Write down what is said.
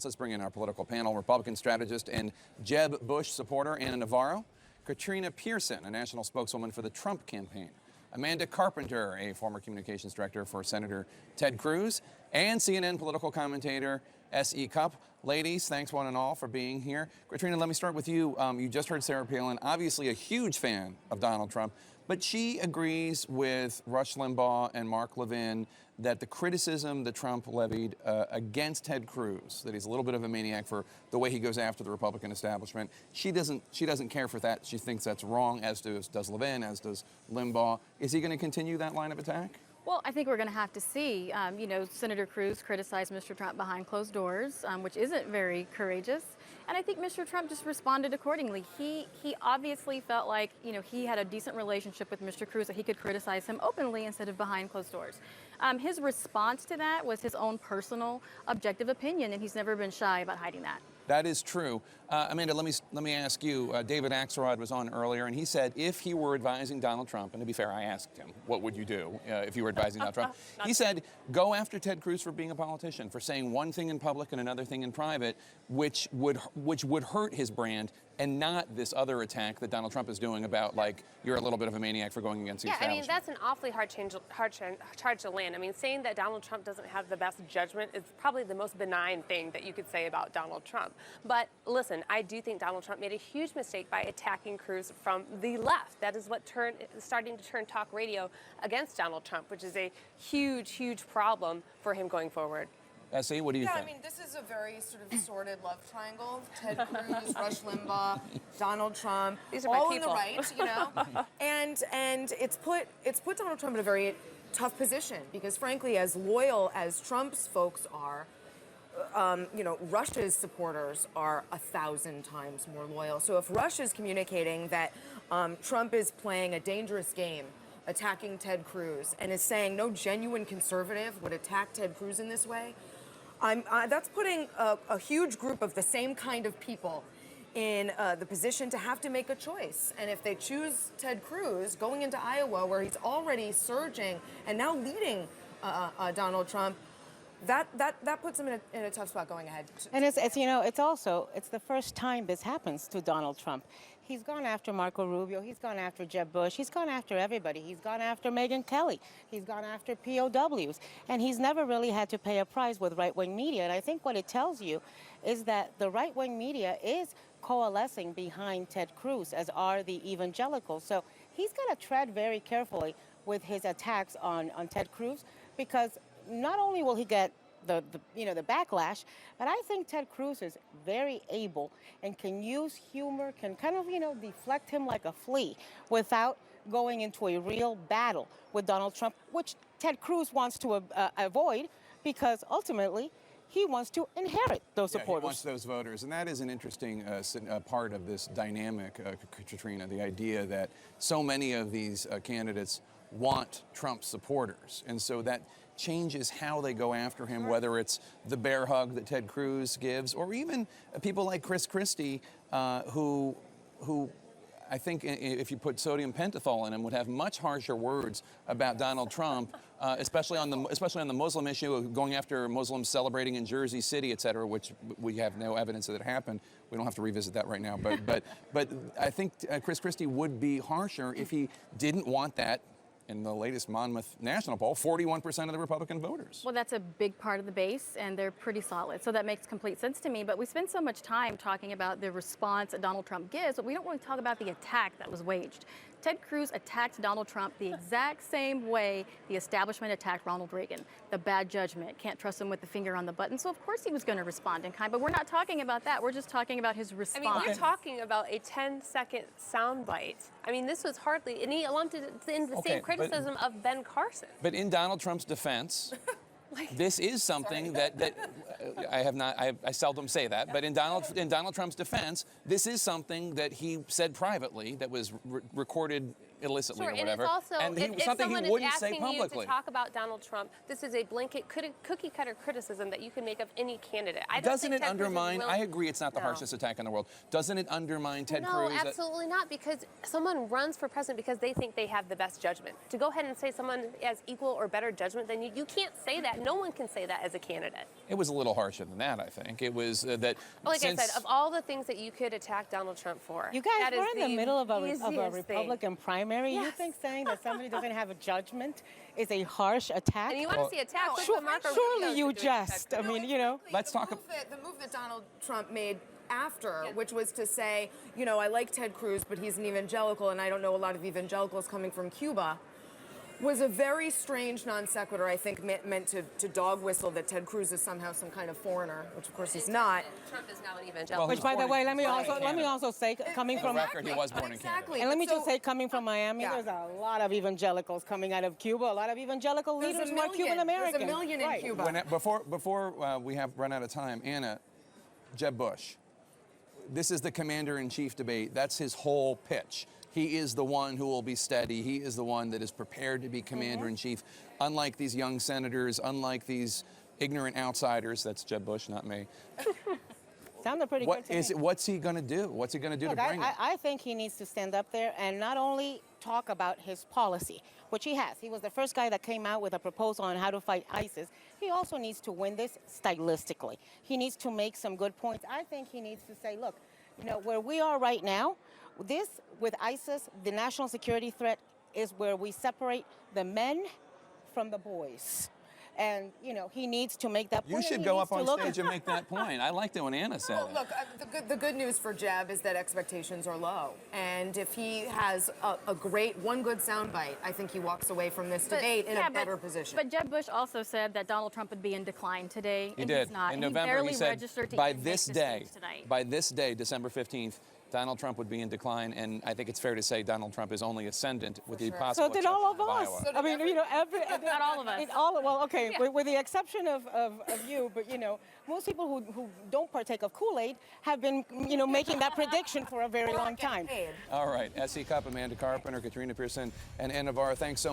Let's bring in our political panel, Republican strategist and Jeb Bush supporter Ana Navarro, Katrina Pearson, a national spokeswoman for the Trump campaign, Amanda Carpenter, a former communications director for Senator Ted Cruz, and CNN political commentator S.E. Cupp. Ladies, thanks one and all for being here. Katrina, let me start with you. You just heard Sarah Palin, obviously a huge fan of Donald Trump, but she agrees with Rush Limbaugh and Mark Levin that the criticism that Trump levied against Ted Cruz, that he's a little bit of a maniac for the way he goes after the Republican establishment, she doesn't care for that. She thinks that's wrong, as does Levin, as does Limbaugh. Is he going to continue that line of attack? Well, I think we're going to have to see. Senator Cruz criticized Mr. Trump behind closed doors, which isn't very courageous. And I think Mr. Trump just responded accordingly. He obviously felt like, he had a decent relationship with Mr. Cruz, that he could criticize him openly instead of behind closed doors. His response to that was his own personal, objective opinion, and he's never been shy about hiding that. That is true. Amanda, let me ask you. David Axelrod was on earlier, and he said if he were advising Donald Trump, and to be fair, I asked him, what would you do if you were advising Donald Trump? He said, go after Ted Cruz for being a politician, for saying one thing in public and another thing in private, which would hurt his brand, and not this other attack that Donald Trump is doing about, like, you're a little bit of a maniac for going against the establishment. That's an awfully hard charge to land. Saying that Donald Trump doesn't have the best judgment is probably the most benign thing that you could say about Donald Trump. But listen, I do think Donald Trump made a huge mistake by attacking Cruz from the left. That is what starting to turn talk radio against Donald Trump, which is a huge, huge problem for him going forward. S.E., what do you think? This is a very sort of sordid love triangle. Ted Cruz, Rush Limbaugh, Donald Trump, these are all my on the right, and it's put Donald Trump in a very tough position because, frankly, as loyal as Trump's folks are, Rush's supporters are 1,000 times more loyal. So if Rush is communicating that Trump is playing a dangerous game, attacking Ted Cruz, and is saying no genuine conservative would attack Ted Cruz in this way, that's putting a huge group of the same kind of people in the position to have to make a choice. And if they choose Ted Cruz going into Iowa, where he's already surging and now leading Donald Trump, that puts him in a tough spot going ahead. And it's the first time this happens to Donald Trump. He's gone after Marco Rubio. He's gone after Jeb Bush. He's gone after everybody. He's gone after Megyn Kelly. He's gone after POWs. And he's never really had to pay a price with right-wing media. And I think what it tells you is that the right-wing media is coalescing behind Ted Cruz, as are the evangelicals. So he's got to tread very carefully with his attacks on Ted Cruz, because not only will he get the backlash, but I think Ted Cruz is very able and can use humor, can kind of, deflect him like a flea without going into a real battle with Donald Trump, which Ted Cruz wants to avoid, because ultimately he wants to inherit those supporters. He wants those voters, and that is an interesting part of this dynamic, Katrina, the idea that so many of these candidates want Trump supporters, and so that changes how they go after him, whether it's the bear hug that Ted Cruz gives, or even people like Chris Christie, who I think if you put sodium pentothal in him, would have much harsher words about Donald Trump, especially on the Muslim issue, going after Muslims celebrating in Jersey City, et cetera, which we have no evidence that it happened. We don't have to revisit that right now, but I think Chris Christie would be harsher if he didn't want that. In the latest Monmouth National Poll, 41% of the Republican voters. Well, that's a big part of the base, and they're pretty solid. So that makes complete sense to me. But we spend so much time talking about the response that Donald Trump gives, but we don't really talk about the attack that was waged. Ted Cruz attacked Donald Trump the exact same way the establishment attacked Ronald Reagan. The bad judgment, can't trust him with the finger on the button. So of course he was going to respond in kind, but we're not talking about that. We're just talking about his response. You're talking about a 10-second soundbite. this was hardly, and he lumped it in the same criticism of Ben Carson. But in Donald Trump's defense, this is something that I seldom say that, but in Donald Trump's defense, this is something that he said privately that was recorded illicitly Sure, or and whatever. it's also and if something someone he wouldn't is say asking you publicly. to talk about Donald Trump, this is a blanket cookie cutter criticism that you can make of any candidate. I don't Doesn't think it Ted Cruz is undermine? willing- I agree, it's not the No. harshest attack in the world. Doesn't it undermine Ted No, Cruz? absolutely not, because someone runs for president because they think they have the best judgment. To go ahead and say someone has equal or better judgment than you can't say that. No one can say that as a candidate. It was a little harsher than that, I think. It was that. Like since, I said, of all the things that you could attack Donald Trump for, You guys, that is we're in the middle of a easiest thing. Republican primary. You Yes. think saying that somebody doesn't have a judgment is a harsh attack? And you want to see attack? look Sure- what Marco surely Rubio's you been doing to Ted jest. Cruz. I mean, you know. Let's talk The move that Donald Trump made after, which was to say, you know, I like Ted Cruz, but he's an evangelical, and I don't know a lot of evangelicals coming from Cuba, was a very strange non sequitur, I think, meant to dog whistle that Ted Cruz is somehow some kind of foreigner, which of course he's not. Trump is now an evangelical. Well, Which, by the born way, in- let me born in Canada. also say, coming For from the record, he was born in Canada. Exactly. and let me So- just say, coming from Miami, Yeah. there's a lot of evangelicals coming out of Cuba. A lot of evangelical There's leaders a who are million. Cuban American. There's a million in Cuba. Before we have run out of time, Anna, Jeb Bush. This is the commander-in-chief debate. That's his whole pitch. He is the one who will be steady. He is the one that is prepared to be commander-in-chief. Unlike these young senators, unlike these ignorant outsiders, that's Jeb Bush, not me. Sounded pretty What good to is me. it? What's he going to do? What's he going to do Look, to bring it? I think he needs to stand up there and not only talk about his policy, which he has. He was the first guy that came out with a proposal on how to fight ISIS. He also needs to win this stylistically. He needs to make some good points. I think he needs to say, look, you know, where we are right now, this with ISIS, the national security threat is where we separate the men from the boys. And, you know, he needs to make that point. You and should he go needs up to on look stage and make that point. I liked it when Anna said Well, it. look, the good news for Jeb is that expectations are low. And if he has one good soundbite, I think he walks away from this debate in a better position. But Jeb Bush also said that Donald Trump would be in decline today. He and did. He's not. In and November, he barely he said registered to by even this make the day, stage tonight. by this day, December 15th, Donald Trump would be in decline, and I think it's fair to say Donald Trump is only ascendant with the possible So did all of exception us. Iowa. I mean, you know, Not all of us. Well, okay, with the exception of you, but you know, most people who don't partake of Kool-Aid have been, you know, making that prediction for a very long time. All right, S.E. Cupp, Amanda Carpenter, Katrina Pearson, and Anna Navarro, thanks so much.